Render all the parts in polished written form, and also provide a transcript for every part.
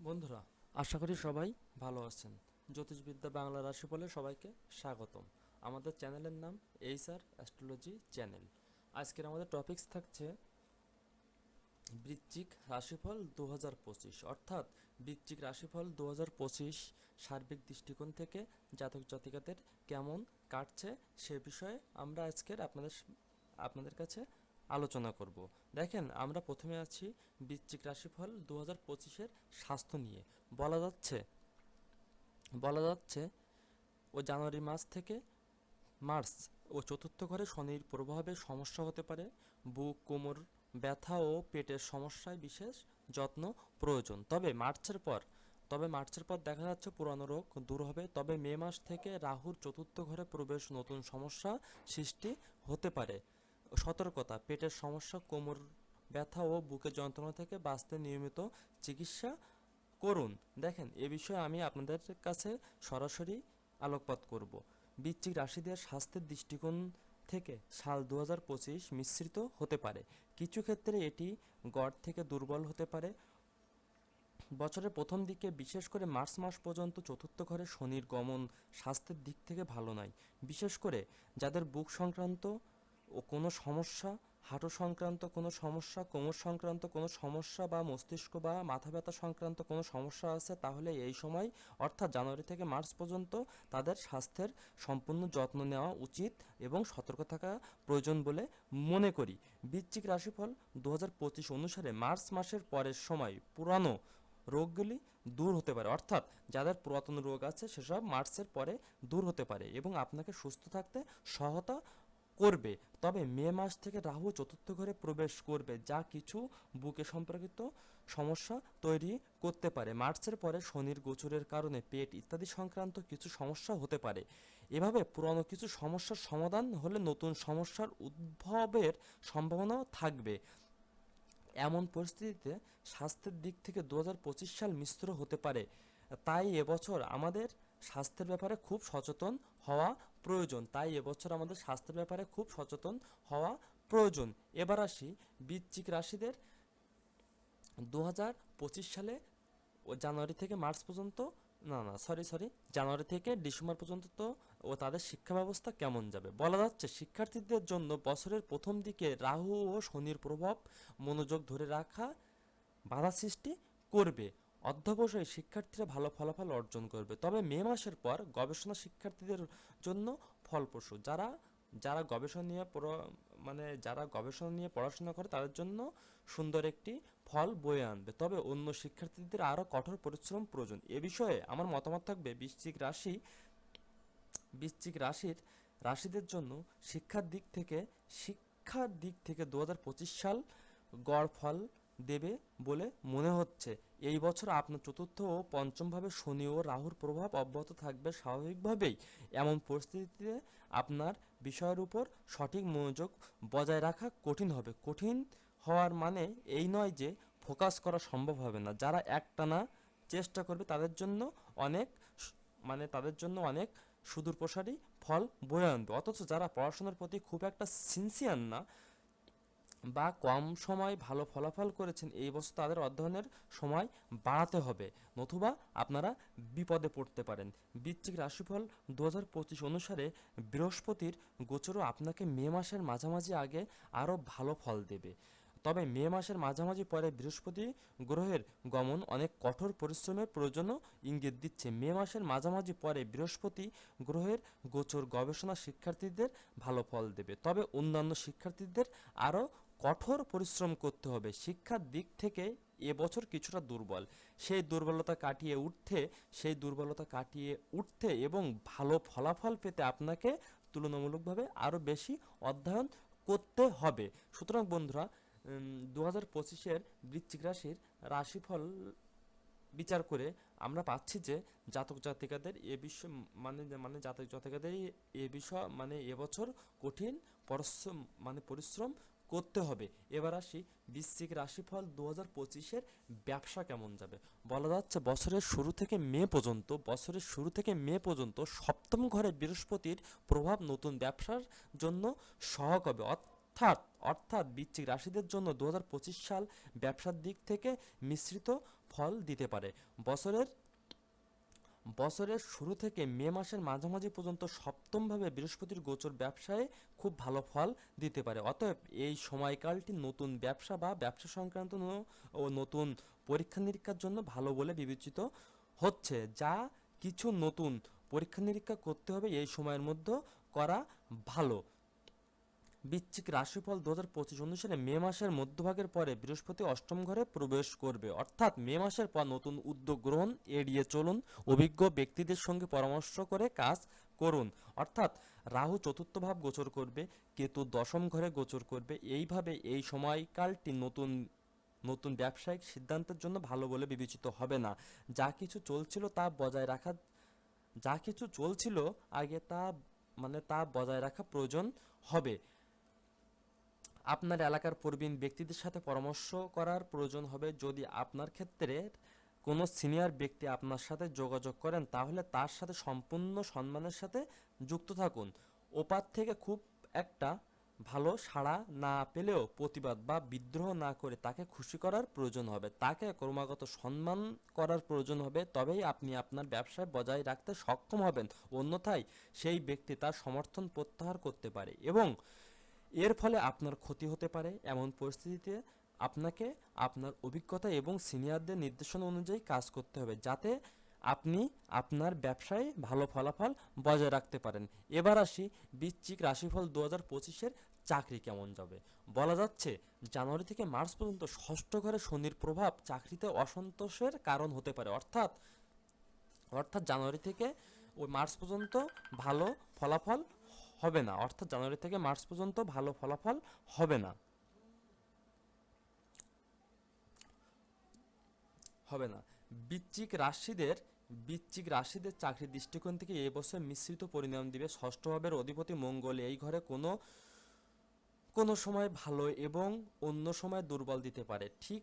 বন্ধুরা, আশা করি সবাই ভালো আছেন। জ্যোতিষবিদ্যা বাংলা রাশিফলে সবাইকে স্বাগতম। আমাদের চ্যানেলের নাম এইচআর অ্যাস্ট্রোলজি চ্যানেল। আজকের আমাদের টপিকস থাকছে বৃশ্চিক রাশিফল 2025, অর্থাৎ বৃশ্চিক রাশিফল 2025 সার্বিক দৃষ্টিকোণ থেকে জাতক জাতিকাদের কেমন কাটছে সে বিষয়ে আমরা আজকের আপনাদের কাছে আলোচনা করব। দেখেন, আমরা প্রথমে আছি বৃশ্চিক রাশিফল 2025-এর স্বাস্থ্য নিয়ে। বলা যাচ্ছে বলা যাচ্ছে ও জানুয়ারি মাস থেকে মার্চ ও চতুর্থ ঘরে শনির প্রভাবে সমস্যা হতে পারে। বুক, কোমর ব্যথা ও পেটের সমস্যায় বিশেষ যত্ন প্রয়োজন। তবে মার্চের পর দেখা যাচ্ছে পুরানো রোগ দূর হবে। তবে মে মাস থেকে রাহুর চতুর্থ ঘরে প্রবেশ নতুন সমস্যা সৃষ্টি হতে পারে। সতর্কতা: পেটের সমস্যা, কোমর ব্যথা ও বুকের যন্ত্রণা থেকে বাঁচতে নিয়মিত চিকিৎসা করুন। দেখেন, এ বিষয়ে আমি আপনাদের কাছে সরাসরি আলোকপাত করব। বৃশ্চিক রাশিদের স্বাস্থ্যের দৃষ্টিকোণ থেকে সাল 2025 মিশ্রিত হতে পারে। কিছু ক্ষেত্রে এটি গড় থেকে দুর্বল হতে পারে। বছরের প্রথম দিকে, বিশেষ করে মার্চ মাস পর্যন্ত, চতুর্থ ঘরে শনির গমন স্বাস্থ্যের দিক থেকে ভালো নয়। বিশেষ করে যাদের বুক সংক্রান্ত ও কোনো সমস্যা, হাঁটু সংক্রান্ত কোনো সমস্যা, কোমর সংক্রান্ত কোনো সমস্যা বা মস্তিষ্ক বা মাথা ব্যথা সংক্রান্ত কোনো সমস্যা আছে, তাহলে এই সময় অর্থাৎ জানুয়ারি থেকে মার্চ পর্যন্ত তাদের স্বাস্থ্যের সম্পূর্ণ যত্ন নেওয়া উচিত এবং সতর্ক থাকা প্রয়োজন বলে মনে করি। বৃশ্চিক রাশিফল 2025 অনুসারে মার্চ মাসের পরের সময় পুরানো রোগগুলি দূর হতে পারে, অর্থাৎ যাদের পুরাতন রোগ আছে সেসব মার্চের পরে দূর হতে পারে এবং আপনাকে সুস্থ থাকতে সহায়তা করবে। তবে মে মাস থেকে রাহু চতুর্থ ঘরে প্রবেশ করবে, যা কিছু বুকে সম্পর্কিত সমস্যা তৈরি করতে পারে। মার্চের পরে শনির গোচরের কারণে পেট ইত্যাদি সংক্রান্ত কিছু সমস্যা হতে পারে। এভাবে পুরনো কিছু সমস্যার সমাধান হলে নতুন সমস্যার উদ্ভবের সম্ভাবনাও থাকবে। এমন পরিস্থিতিতে স্বাস্থ্যের দিক থেকে 2025 সাল মিশ্র হতে পারে। তাই এবছর আমাদের স্বাস্থ্যের ব্যাপারে খুব সচেতন হওয়া প্রয়োজন। এবার আসি বৃশ্চিক রাশিদের 2025 সালে ও জানুয়ারি থেকে মার্চ পর্যন্ত, না না সরি সরি জানুয়ারি থেকে ডিসেম্বর পর্যন্ত ও তাদের শিক্ষা ব্যবস্থা কেমন যাবে। বলা যাচ্ছে, শিক্ষার্থীদের জন্য বছরের প্রথম দিকে রাহু ও শনির প্রভাব মনোযোগ ধরে রাখা বাধা সৃষ্টি করবে। অধ্যবসায়ী শিক্ষার্থীরা ভালো ফলাফল অর্জন করবে। তবে মে মাসের পর গবেষণা শিক্ষার্থীদের জন্য ফলপ্রসূ। যারা যারা গবেষণা নিয়ে যারা গবেষণা নিয়ে পড়াশোনা করে তাদের জন্য সুন্দর একটি ফল বয়ে আনবে। তবে অন্য শিক্ষার্থীদের আরও কঠোর পরিশ্রম প্রয়োজন। এ বিষয়ে আমার মতামত থাকবে, বৃশ্চিক রাশিদের জন্য শিক্ষার দিক থেকে 2025 সাল গড় ফল দেবে বলে মনে হচ্ছে। এই বছর আপনার চতুর্থ ও পঞ্চম ভাবে শনি ও রাহুর প্রভাব অব্যাহত থাকবে। স্বাভাবিকভাবেই এমন পরিস্থিতিতে আপনার বিষয়ের উপর সঠিক মনোযোগ বজায় রাখা কঠিন হবে। কঠিন হওয়ার মানে এই নয় যে ফোকাস করা সম্ভব হবে না। যারা একটানা চেষ্টা করবে তাদের জন্য অনেক সুদূরপ্রসারী ফল বয়ে আনবে। অথচ যারা পড়াশোনার প্রতি খুব একটা সিনসিয়ার না বা কম সময় ভালো ফলাফল করেছেন, এই বছর তাদের অধ্যয়নের সময় বাড়াতে হবে, নতুবা আপনারা বিপদে পড়তে পারেন। বৃশ্চিক রাশিফল 2025 অনুসারে বৃহস্পতির গোচরও আপনাকে মে মাসের মাঝামাঝি আগে আরও ভালো ফল দেবে। তবে মে মাসের মাঝামাঝি পরে বৃহস্পতি গ্রহের গমন অনেক কঠোর পরিশ্রমের প্রয়োজনও ইঙ্গিত দিচ্ছে। মে মাসের মাঝামাঝি পরে বৃহস্পতি গ্রহের গোচর গবেষণা শিক্ষার্থীদের ভালো ফল দেবে, তবে অন্যান্য শিক্ষার্থীদের আরও কঠোর পরিশ্রম করতে হবে। শিক্ষার দিক থেকে এবছর কিছুটা দুর্বল। সেই দুর্বলতা কাটিয়ে উঠতে এবং ভালো ফলাফল পেতে আপনাকে তুলনামূলকভাবে আরও বেশি অধ্যয়ন করতে হবে। সুতরাং বন্ধুরা, 2025-এর বৃশ্চিক রাশির রাশিফল বিচার করে আমরা পাচ্ছি যে জাতক জাতিকাদের এ বিষয় জাতক জাতিকাদের এ বিষয় এবছর কঠিন পরিশ্রম করতে হবে। এবার আসি বৃশ্চিক রাশিফল 2025-এর ব্যবসা কেমন যাবে। বলা যাচ্ছে, বছরের শুরু থেকে মে পর্যন্ত সপ্তম ঘরে বৃহস্পতির প্রভাব নতুন ব্যবসার জন্য সহায়ক হবে। অর্থাৎ বৃশ্চিক রাশিদের জন্য 2025 সাল ব্যবসার দিক থেকে মিশ্রিত ফল দিতে পারে। বছরের বছরের শুরু থেকে মে মাসের মাঝামাঝি পর্যন্ত সপ্তমভাবে বৃহস্পতির গোচর ব্যবসায় খুব ভালো ফল দিতে পারে। অতএব এই সময়কালটি নতুন ব্যবসা বা ব্যবসা সংক্রান্ত ও নতুন পরীক্ষা নিরীক্ষার জন্য ভালো বলে বিবেচিত হচ্ছে। যা কিছু নতুন পরীক্ষা নিরীক্ষা করতে হবে এই সময়ের মধ্যে করা ভালো। বৃশ্চিক রাশিফল 2025 অনুসারে মে মাসের মধ্যভাগের পরে বৃহস্পতি অষ্টম ঘরে প্রবেশ করবে, অর্থাৎ মে মাসের পর নতুন উদ্যোগ গ্রহণ এড়িয়ে চলুন। অভিজ্ঞ ব্যক্তিদের সঙ্গে পরামর্শ করে কাজ করুন। অর্থাৎ রাহু চতুর্থ ভাব গোচর করবে, কেতু দশম ঘরে গোচর করবে। এইভাবে এই সময়কালটি নতুন নতুন ব্যবসায়িক সিদ্ধান্তের জন্য ভালো বলে বিবেচিত হবে না। যা কিছু চলছিল তা বজায় রাখা যা কিছু চলছিল আগে তা বজায় রাখা প্রয়োজন হবে। আপনার এলাকার প্রবীণ ব্যক্তিদের সাথে পরামর্শ করার প্রয়োজন হবে। যদি আপনার ক্ষেত্রে কোনো সিনিয়র ব্যক্তি আপনার সাথে যোগাযোগ করেন তাহলে তার সাথে সম্পূর্ণ সম্মানের সাথে যুক্ত থাকুন। ওপার থেকে খুব একটা ভালো সাড়া না পেলেও প্রতিবাদ বা বিদ্রোহ না করে তাকে খুশি করার প্রয়োজন হবে। তাকে ক্রমাগত সম্মান করার প্রয়োজন হবে, তবেই আপনি আপনার ব্যবসায় বজায় রাখতে সক্ষম হবেন। অন্যথায় সেই ব্যক্তি তার সমর্থন প্রত্যাহার করতে পারে এবং এর ফলে আপনার ক্ষতি হতে পারে। এমন পরিস্থিতিতে আপনাকে আপনার অভিজ্ঞতা এবং সিনিয়রদের নির্দেশনা অনুযায়ী কাজ করতে হবে, যাতে আপনি আপনার ব্যবসায় ভালো ফলাফল বজায় রাখতে পারেন। এবার আসি বৃশ্চিক রাশিফল 2025-এর চাকরি কেমন যাবে। বলা যাচ্ছে জানুয়ারি থেকে মার্চ পর্যন্ত ষষ্ঠ ঘরে শনির প্রভাব চাকরিতে অসন্তোষের কারণ হতে পারে। অর্থাৎ অর্থাৎ জানুয়ারি থেকে ওই মার্চ পর্যন্ত ভালো ফলাফল হবে না। অর্থাৎ জানুয়ারি থেকে মার্চ পর্যন্ত ভালো ফলাফল হবে না হবে না বৃশ্চিক রাশিদের চাকরির দৃষ্টিকোণ থেকে এই বছর মিশ্রিত পরিণাম দিবে। ষষ্ঠ ভাবের অধিপতি মঙ্গল এই ঘরে কোনো কোনো সময় ভালো এবং অন্য সময় দুর্বল দিতে পারে। ঠিক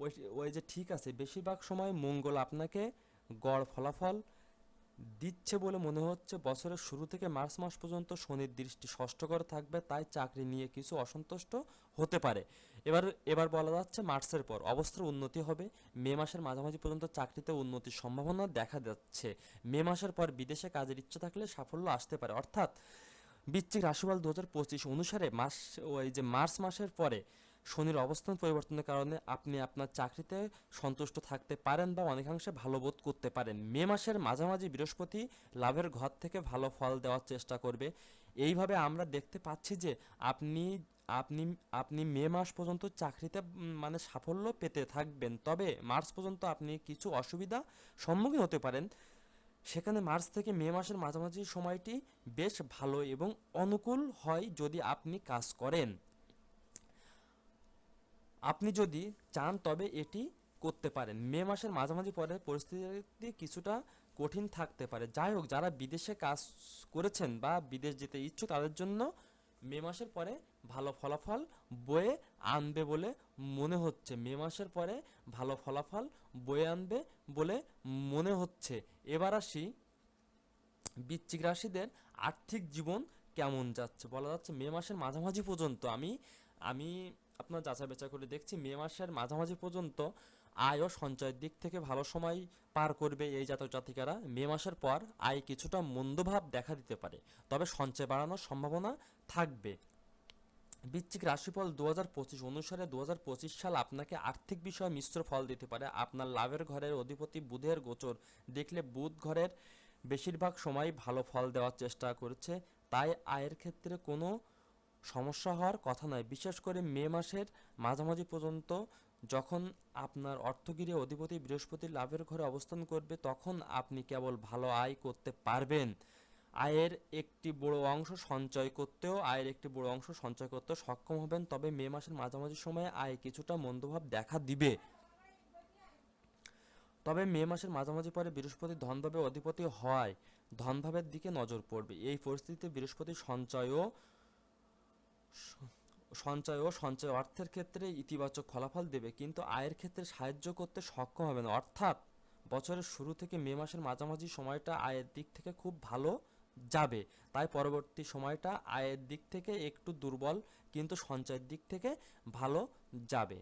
ওই ওই যে ঠিক আছে, বেশিরভাগ সময় মঙ্গল আপনাকে গড় ফলাফল দিচ্ছে বলে মনে হচ্ছে। বছরের শুরু থেকে মার্চ মাস পর্যন্ত শনির দৃষ্টি ষষ্ঠ ঘরে থাকবে, তাই চাকরি নিয়ে কিছু অসন্তুষ্ট হতে পারে। এবার এবার বলা যাচ্ছে মার্চের পর অবস্থার উন্নতি হবে। মে মাসের মাঝামাঝি পর্যন্ত চাকরিতে উন্নতির সম্ভাবনা দেখা যাচ্ছে। মে মাসের পর বিদেশে কাজের ইচ্ছা থাকলে সাফল্য আসতে পারে। অর্থাৎ বৃশ্চিক রাশিফল 2025 অনুসারে মার্চ মাসের পরে শনির অবস্থান পরিবর্তনের কারণে আপনি আপনার চাকরিতে সন্তুষ্ট থাকতে পারেন বা অনেকাংশে ভালো বোধ করতে পারেন। মে মাসের মাঝামাঝি বৃহস্পতি লাভের ঘর থেকে ভালো ফল দেওয়ার চেষ্টা করবে। এইভাবে আমরা দেখতে পাচ্ছি যে আপনি আপনি আপনি মে মাস পর্যন্ত চাকরিতে সাফল্য পেতে থাকবেন। তবে মার্চ পর্যন্ত আপনি কিছু অসুবিধা সম্মুখীন হতে পারেন। সেখানে মার্চ থেকে মে মাসের মাঝামাঝি সময়টি বেশ ভালো এবং অনুকূল হয় যদি আপনি কাজ করেন। আপনি যদি চান তবে এটি করতে পারেন। মে মাসের মাঝামাঝি পরে পরিস্থিতি কিছুটা কঠিন থাকতে পারে। যাই হোক, যারা বিদেশে কাজ করেছেন বা বিদেশ যেতে ইচ্ছুক তাদের জন্য মে মাসের পরে ভালো ফলাফল বয়ে আনবে বলে মনে হচ্ছে। মে মাসের পরে ভালো ফলাফল বয়ে আনবে বলে মনে হচ্ছে। এবার আসি বৃশ্চিক রাশিদের আর্থিক জীবন কেমন যাচ্ছে। বলা যাচ্ছে মে মাসের মাঝামাঝি পর্যন্ত আমি আমি আপনার যাচাই বাছাই করে দেখছি, মে মাসের মাঝামাঝি পর্যন্ত আয় ও সঞ্চয়ের দিক থেকে ভালো সময় পার করবে এই জাতক জাতিকারা। মে মাসের পর আয় কিছুটা মন্দভাব দেখা দিতে পারে, তবে সঞ্চয় বাড়ানোর সম্ভাবনা থাকবে। বৃশ্চিক রাশিফল 2025 অনুসারে 2025 সাল আপনাকে আর্থিক বিষয়ে মিশ্র ফল দিতে পারে। আপনার লাভের ঘরের অধিপতি বুধের গোচর দেখলে বুধ ঘরের বেশিরভাগ সময় ভালো ফল দেওয়ার চেষ্টা করছে, তাই আয়ের ক্ষেত্রে কোনো সমস্যা হওয়ার কথা নয়। বিশেষ করে মে মাসের মাঝামাঝি পর্যন্ত যখন আপনার অর্থগিরি অধিপতি বৃহস্পতি লাভের ঘরে অবস্থান করবে তখন আপনি কেবল ভালো আয় করতে পারবেন। আয়ের একটি বড় অংশ সঞ্চয় করতেও সক্ষম হবেন। তবে মে মাসের মাঝামাঝি সময়ে আয় কিছুটা মন্দভাব দেখা দিবে। তবে মে মাসের মাঝামাঝি পরে বৃহস্পতি ধনভাবে অধিপতি হওয়ায় ধনভাবের দিকে নজর পড়বে। এই পরিস্থিতিতে বৃহস্পতি সঞ্চয় অর্থের ক্ষেত্রে ইতিবাচক ফলাফল দেবে, কিন্তু আয়ের ক্ষেত্রে সাহায্য করতে সক্ষম হবে না। অর্থাৎ বছরের শুরু থেকে মে মাসের মাঝামাঝি সময়টা আয়ের দিক থেকে খুব ভালো যাবে, তাই পরবর্তী সময়টা আয়ের দিক থেকে একটু দুর্বল কিন্তু সঞ্চয়ের দিক থেকে ভালো যাবে।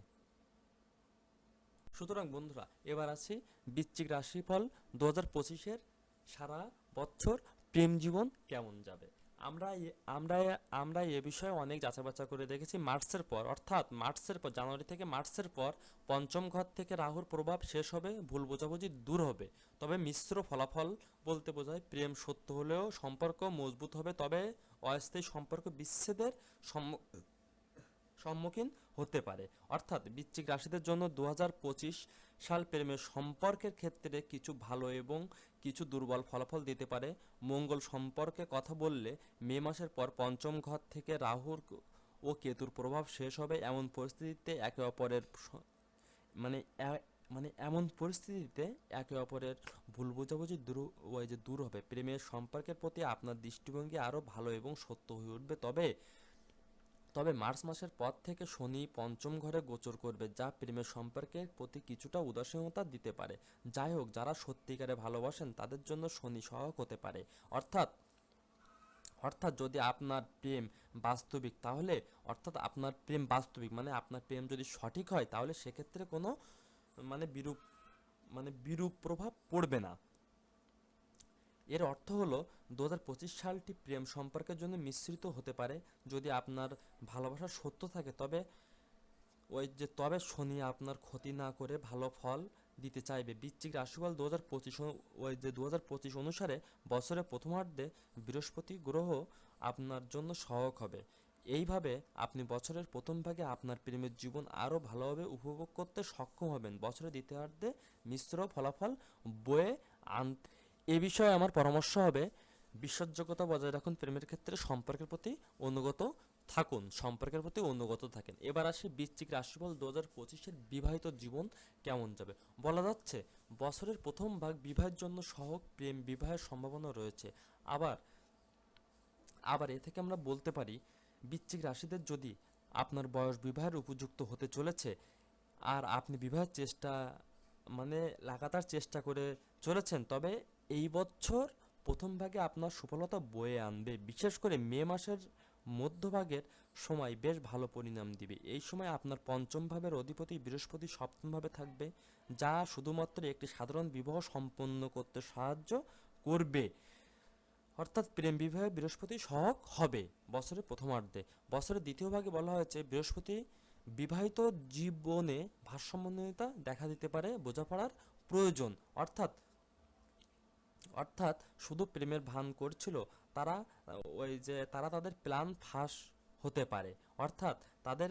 সুতরাং বন্ধুরা, এবার আসি বৃশ্চিক রাশিফল 2025-এর সারা বছর প্রেম জীবন কেমন যাবে। আমরা আমরা আমরা এ বিষয়ে অনেক যাচাই বাছাই করে দেখেছি। মার্চের পর, অর্থাৎ মার্চের পর, জানুয়ারি থেকে মার্চের পর পঞ্চম ঘর থেকে রাহুর প্রভাব শেষ হবে, ভুল বোঝাবুঝি দূর হবে। তবে মিশ্র ফলাফল বলতে বোঝায় প্রেম সত্য হলেও সম্পর্ক মজবুত হবে, তবে অস্থায়ী সম্পর্ক বিচ্ছেদের সম্মুখীন হতে পারে। অর্থাৎ বৃশ্চিক রাশিদের জন্য 2025 সাল প্রেমের সম্পর্কের ক্ষেত্রে কিছু ভালো এবং কিছু দুর্বল ফলাফল দিতে পারে। মঙ্গল সম্পর্কে কথা বললে মে মাসের পর পঞ্চম ঘর থেকে রাহুর ও কেতুর প্রভাব শেষ হবে। এমন পরিস্থিতিতে একে অপরের মানে এমন পরিস্থিতিতে একে অপরের ভুল বোঝাবুঝি দূর হবে। প্রেমের সম্পর্কের প্রতি আপনার দৃষ্টিভঙ্গি আরও ভালো এবং সত্য হয়ে উঠবে। তবে তবে মার্চ মাসের পর থেকে শনি পঞ্চম ঘরে গোচর করবে, যা প্রেমের সম্পর্কের প্রতি কিছুটা উদাসীনতা দিতে পারে। যাই হোক, যারা সত্যিকারে ভালোবাসেন তাদের জন্য শনি সহায়ক হতে পারে। অর্থাৎ অর্থাৎ যদি আপনার প্রেম বাস্তবিক তাহলে অর্থাৎ আপনার প্রেম বাস্তবিক মানে আপনার প্রেম যদি সঠিক হয়, তাহলে সেক্ষেত্রে কোনো মানে বিরূপ বিরূপ প্রভাব পড়বে না। এর অর্থ হলো 2025 সালটি প্রেম সম্পর্কের জন্য মিশ্রিত হতে পারে। যদি আপনার ভালোবাসা সত্য থাকে, তবে শনি আপনার ক্ষতি না করে ভালো ফল দিতে চাইবে। বৃশ্চিক রাশিফল 2025 অনুসারে বছরের প্রথমার্ধে বৃহস্পতি গ্রহ আপনার জন্য সহায়ক হবে। এইভাবে আপনি বছরের প্রথম ভাগে আপনার প্রেমের জীবন আরও ভালোভাবে উপভোগ করতে সক্ষম হবেন। বছরের দ্বিতীয়ার্ধে মিশ্র ফলাফল বয়ে আনতে এ বিষয়ে আমার পরামর্শ হবে, বিশ্বাসযোগ্যতা বজায় রাখুন, প্রেমের ক্ষেত্রে সম্পর্কের প্রতি অনুগত থাকেন। এবার আসি বৃশ্চিক রাশিফল 2025-এর বিবাহিত জীবন কেমন যাবে। বলা যাচ্ছে বছরের প্রথম ভাগ বিবাহের জন্য সহজ, প্রেম বিবাহের সম্ভাবনা রয়েছে। আবার আবার এ থেকে আমরা বলতে পারি, বৃশ্চিক রাশিদের যদি আপনার বয়স বিবাহের উপযুক্ত হতে চলেছে আর আপনি বিবাহের চেষ্টা লাগাতার চেষ্টা করে চলেছেন, তবে এই বছর প্রথম ভাগে আপনার সফলতা বয়ে আনবে। বিশেষ করে মে মাসের মধ্যভাগের সময় বেশ ভালো পরিণাম দিবে। এই সময় আপনার পঞ্চম ভাবের অধিপতি বৃহস্পতি সপ্তম ভাবে থাকবে, যা শুধুমাত্র একটি সাধারণ বিবাহ সম্পন্ন করতে সাহায্য করবে। অর্থাৎ প্রেম বিবাহে বৃহস্পতি সহায়ক হবে বছরের প্রথমার্ধে। বছরের দ্বিতীয় ভাগে বলা হয়েছে বৃহস্পতি বিবাহিত জীবনে ভারসাম্যহীনতা দেখা দিতে পারে, বোঝাপড়ার প্রয়োজন। অর্থাৎ অর্থাৎ শুধু প্রেমের ভান করছিল তারা, তারা তাদের প্ল্যান ফাঁস হতে পারে। অর্থাৎ তাদের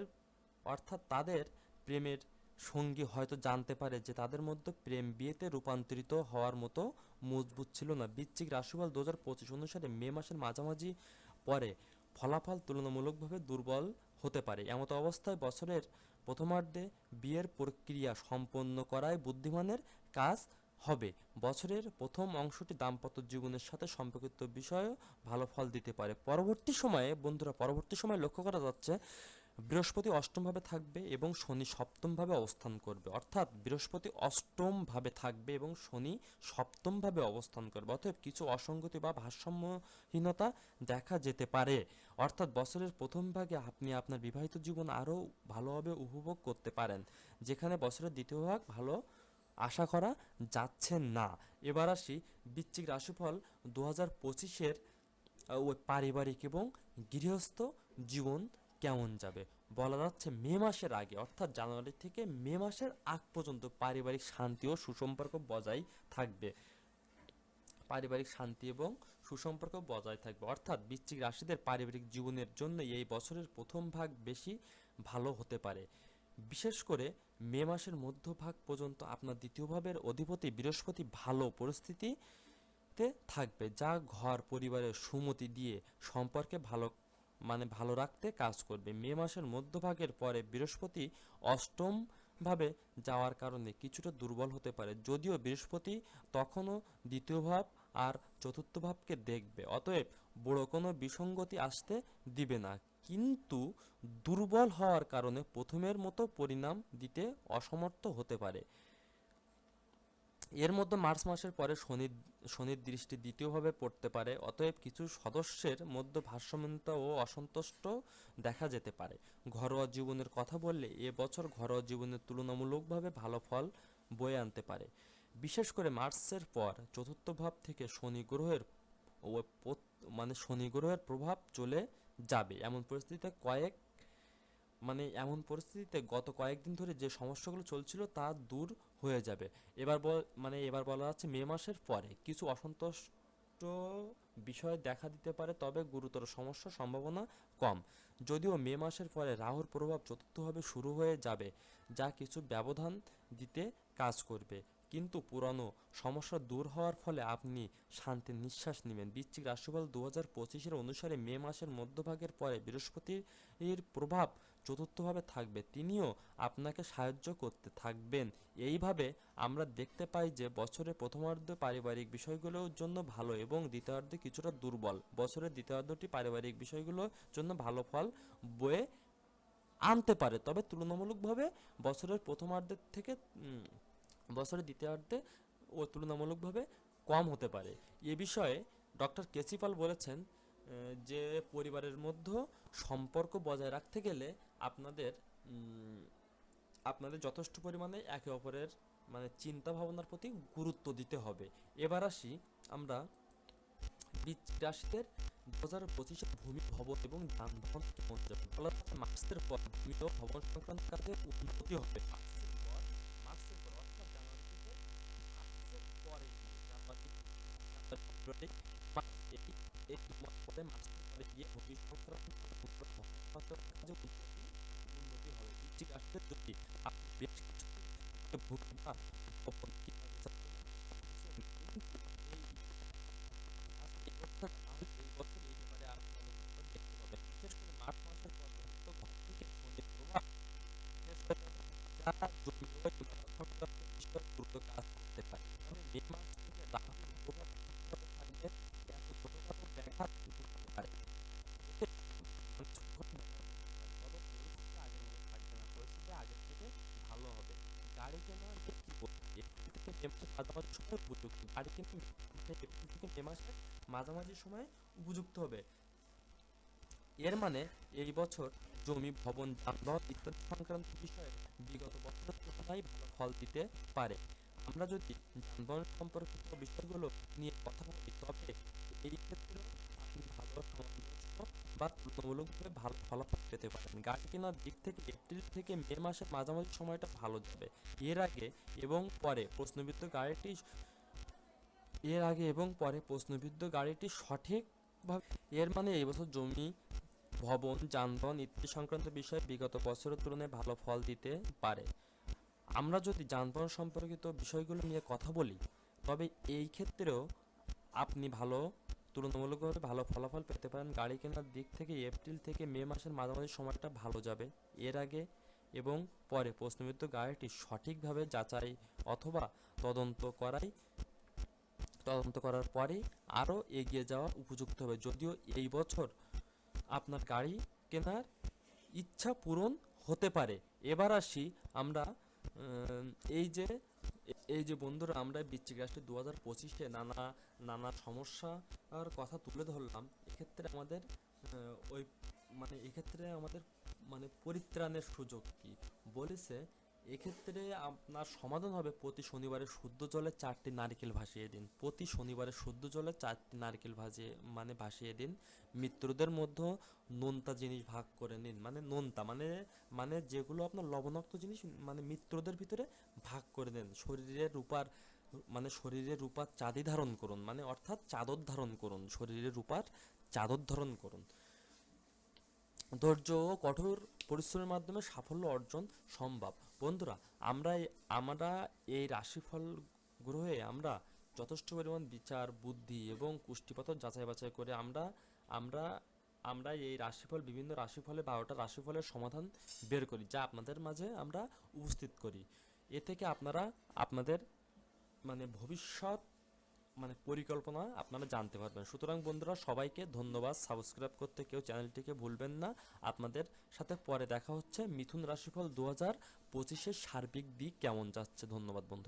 তাদের প্রেমের সঙ্গী হয়তো জানতে পারে যে তাদের মধ্যে প্রেম বিয়েতে রূপান্তরিত হওয়ার মতো মজবুত ছিল না। বৃশ্চিক রাশিফল 2025 অনুসারে মে মাসের মাঝামাঝি পরে ফলাফল তুলনামূলকভাবে দুর্বল হতে পারে। এমতো অবস্থায় বছরের প্রথমার্ধে বিয়ের প্রক্রিয়া সম্পন্ন করাই বুদ্ধিমানের কাজ হবে। বছরের প্রথম অংশটি দাম্পত্য জীবনের সাথে সম্পর্কিত বিষয়েও ভালো ফল দিতে পারে। পরবর্তী সময়ে লক্ষ্য করা যাচ্ছে বৃহস্পতি অষ্টম ভাবে থাকবে এবং শনি সপ্তম ভাবে অবস্থান করবে। অর্থাৎ বৃহস্পতি অষ্টম ভাবে থাকবে এবং শনি সপ্তম ভাবে অবস্থান করবে। অতএব কিছু অসঙ্গতি বা ভারসাম্যহীনতা দেখা যেতে পারে। অর্থাৎ বছরের প্রথম ভাগে আপনি আপনার বিবাহিত জীবন আরও ভালোভাবে উপভোগ করতে পারেন, যেখানে বছরের দ্বিতীয় ভাগ ভালো আশা করা যাচ্ছে না। এবার আসি বৃশ্চিক রাশিফল 2025-এর ওই পারিবারিক এবং গৃহস্থ জীবন কেমন যাবে। বলা যাচ্ছে মে মাসের আগে, অর্থাৎ জানুয়ারি থেকে মে মাসের আগ পর্যন্ত পারিবারিক শান্তি ও সুসম্পর্ক বজায় থাকবে। অর্থাৎ বৃশ্চিক রাশিদের পারিবারিক জীবনের জন্য এই বছরের প্রথম ভাগ বেশি ভালো হতে পারে। বিশেষ করে মে মাসের মধ্যভাগ পর্যন্ত আপনার দ্বিতীয় ভাবের অধিপতি বৃহস্পতি ভালো পরিস্থিতিতে থাকবে, যা ঘর পরিবারের সুমতি দিয়ে সম্পর্কে ভালো রাখতে কাজ করবে। মে মাসের মধ্যভাগের পরে বৃহস্পতি অষ্টম ভাবে যাওয়ার কারণে কিছুটা দুর্বল হতে পারে, যদিও বৃহস্পতি তখনও দ্বিতীয় ভাব আর চতুর্থ ভাবকে দেখবে। অতএব বড় কোনো বিসঙ্গতি আসতে দিবে না, কিন্তু দুর্বল হওয়ার কারণে প্রথমের মতো পরিণাম দিতে অসমর্থ হতে পারে। এর মধ্যে মার্চ মাসের পরে শনির দৃষ্টি দ্বিতীয়ভাবে পড়তে পারে, অতএব কিছু সদস্যের মধ্যে ভারসাম্যহীনতা ও অসন্তুষ্ট দেখা যেতে পারে। ঘরোয়া জীবনের কথা বললে এ বছর ঘরোয়া জীবনের তুলনামূলকভাবে ভালো ফল বয়ে আনতে পারে। বিশেষ করে মার্চের পর চতুর্থ ভাব থেকে ও শনি গ্রহের প্রভাব চলে যাবে। এমন পরিস্থিতিতে গত কয়েকদিন ধরে যে সমস্যাগুলো চলছিল তা দূর হয়ে যাবে। এবার বলা হচ্ছে মে মাসের পরে কিছু অসন্তুষ্ট বিষয় দেখা দিতে পারে, তবে গুরুতর সমস্যার সম্ভাবনা কম। যদিও মে মাসের পরে রাহুর প্রভাব চতুর্থভাবে শুরু হয়ে যাবে, যা কিছু ব্যবধান দিতে কাজ করবে, কিন্তু পুরানো সমস্যা দূর হওয়ার ফলে আপনি শান্তির নিঃশ্বাস নেবেন। বৃশ্চিক রাশিফল 2025 অনুসারে মে মাসের মধ্যভাগের পরে বৃহস্পতির প্রভাব চতুর্থভাবে থাকবে, তিনিও আপনাকে সাহায্য করতে থাকবেন। এইভাবে আমরা দেখতে পাই যে বছরের প্রথমার্ধ পারিবারিক বিষয়গুলোর জন্য ভালো এবং দ্বিতীয়ার্ধে কিছুটা দুর্বল। বছরের দ্বিতীয়ার্ধটি পারিবারিক বিষয়গুলোর জন্য ভালো ফল বয়ে আনতে পারে, তবে তুলনামূলকভাবে বছরের প্রথমার্ধের থেকে বছরের দ্বিতীয়ার্ধে তুলনামূলকভাবে কম হতে পারে। এ বিষয়ে ডক্টর কেসিপাল বলেছেন যে পরিবারের মধ্যে সম্পর্ক বজায় রাখতে গেলে আপনাদের উম, আপনাদের যথেষ্ট পরিমাণে একে অপরের চিন্তা ভাবনার প্রতি গুরুত্ব দিতে হবে। এবার আসি আমরা বৃশ্চিক রাশিদের 2025 ভূমি, ভবন এবং যানবাহন কেমন যাবে। বলা হচ্ছে মার্চের পর ভূমি ও ভবন সংক্রান্ত কাজে উন্নতি হবে। মার্চের পর অর্থাৎ জানুয়ারি থেকে মার্চের পরে গিয়ে জানুয়ারি, ফেব্রুয়ারি, মার্চ, এই 2 মাস পরে মার্চের পরে গিয়ে ভূমি সংক্রান্ত কাজে উন্নতি হবে। বৃশ্চিক রাশিতে যদি আপনি বেশ কিছু ভূমি বা ভবন কিভাবে চালাবেন এই বছর এই বছর এই ব্যাপারে আরো পদক্ষেপ দেখতে হবে। বিশেষ করে মার্চ মাসের পর যত ঘর থেকে শনির প্রভাব শেষ হয়ে যাবে, যা জমি ও ইমারত সংক্রান্ত বিষয়ে দ্রুত কাজ করতে পারে। তবে মে মাস থেকে রাহুর প্রভাব কিভাবে থাকবে, এত ছোটখাটো ব্যাঘাত ঘটতে পারে। এতে ছোটখাটো ব্যাঘাত ঘটতে পারে, তবে পরিস্থিতি আগের মতো থাকবে না, পরিস্থিতি আগের থেকে ভালো হবে। গাড়ি কেনা নিয়ে কি বলবো? এপ্রিল থেকে মে মাসের মাঝামাঝি সময় উপযুক্ত। গাড়ি কেনা এপ্রিল থেকে মে মাসের মাঝামাঝি সময়ে উপযুক্ত হবে। এর মানে এই বছর জমি, ভবন, যানবাহন ইত্যাদি সংক্রান্ত বিষয়ে বিগত বছরের তুলনায় ভালো ফল দিতে পারে। আমরা যদি যানবাহন সম্পর্কিত বিষয়গুলো নিয়ে কথা বলি, তবে এই ক্ষেত্রে আপনি ভালো সামঞ্জস্য বা তুলনামূলকভাবে ভালো ফলাফল পেতে পারেন। গাড়ি কেনার দিক থেকে এপ্রিল থেকে মে মাসের মাঝামাঝি সময়টা ভালো যাবে। এর আগে এবং পরে প্রশ্নবিদ্ধ গাড়িটি সঠিকভাবে এর মানে এই বছর জমি, ভবন, যানবাহন ইত্যাদি সংক্রান্ত বিষয়ে বিগত বছরের তুলনায় ভালো ফল দিতে পারে। আমরা যদি যানবাহন সম্পর্কিত বিষয়গুলো নিয়ে কথা বলি, তবে এই ক্ষেত্রেও আপনি তুলনামূলকভাবে ভালো ফলাফল পেতে পারেন। গাড়ি কেনার দিক থেকে এপ্রিল থেকে মে মাসের মাঝামাঝি সময়টা ভালো যাবে। এর আগে এবং পরে প্রশ্নবিদ্ধ গাড়িটি সঠিকভাবে যাচাই অথবা তদন্ত করাই তদন্ত করার পরেই আরও এগিয়ে যাওয়া উপযুক্ত হবে। যদিও এই বছর আপনার গাড়ি কেনার ইচ্ছা পূরণ হতে পারে। এবার আসি আমরা উম, এই যে এই যে বন্ধুরা, আমরা বৃশ্চিক রাশি 2025-এ নানা নানা সমস্যার কথা তুলে ধরলাম। এক্ষেত্রে আমাদের ওই এক্ষেত্রে আমাদের পরিত্রাণের সুযোগ কি বলেছে। এক্ষেত্রে আপনার সমাধান হবে প্রতি শনিবারে শুদ্ধ জলে 4টি নারকেল ভাসিয়ে দিন। প্রতি শনিবারে শুদ্ধ জলে 4টি নারকেল ভাসিয়ে দিন। মিত্রদের মধ্যে নোনতা জিনিস ভাগ করে নিন, নোনতা যেগুলো আপনার লবণাক্ত জিনিস মিত্রদের ভিতরে ভাগ করে দেন। শরীরে রূপার চাঁদি ধারণ করুন, অর্থাৎ চাদর ধারণ করুন, শরীরে রূপার চাদর ধারণ করুন। ধৈর্য ও কঠোর পরিশ্রমের মাধ্যমে সাফল্য অর্জন সম্ভব। বন্ধুরা, আমরা এই রাশিফল গ্রহে আমরা যথেষ্ট পরিমাণ বিচার, বুদ্ধি এবং কুষ্টিপাতর যাচাই বাছাই করে আমরা আমরা এই বিভিন্ন রাশিফলে 12টা রাশিফলের সমাধান বের করি, যা আপনাদের মাঝে আমরা উপস্থিত করি। এ থেকে আপনারা আপনাদের ভবিষ্যৎ পরিকল্পনা আপনারা জানতে পারবেন। সুতরাং বন্ধুরা, সবাইকে ধন্যবাদ। সাবস্ক্রাইব করতে কেউ চ্যানেলটিকে ভুলবেন না। আপনাদের সাথে পরে দেখা হচ্ছে। মিথুন রাশিফল 2025-এর সার্বিক দিক কেমন যাচ্ছে। ধন্যবাদ বন্ধু।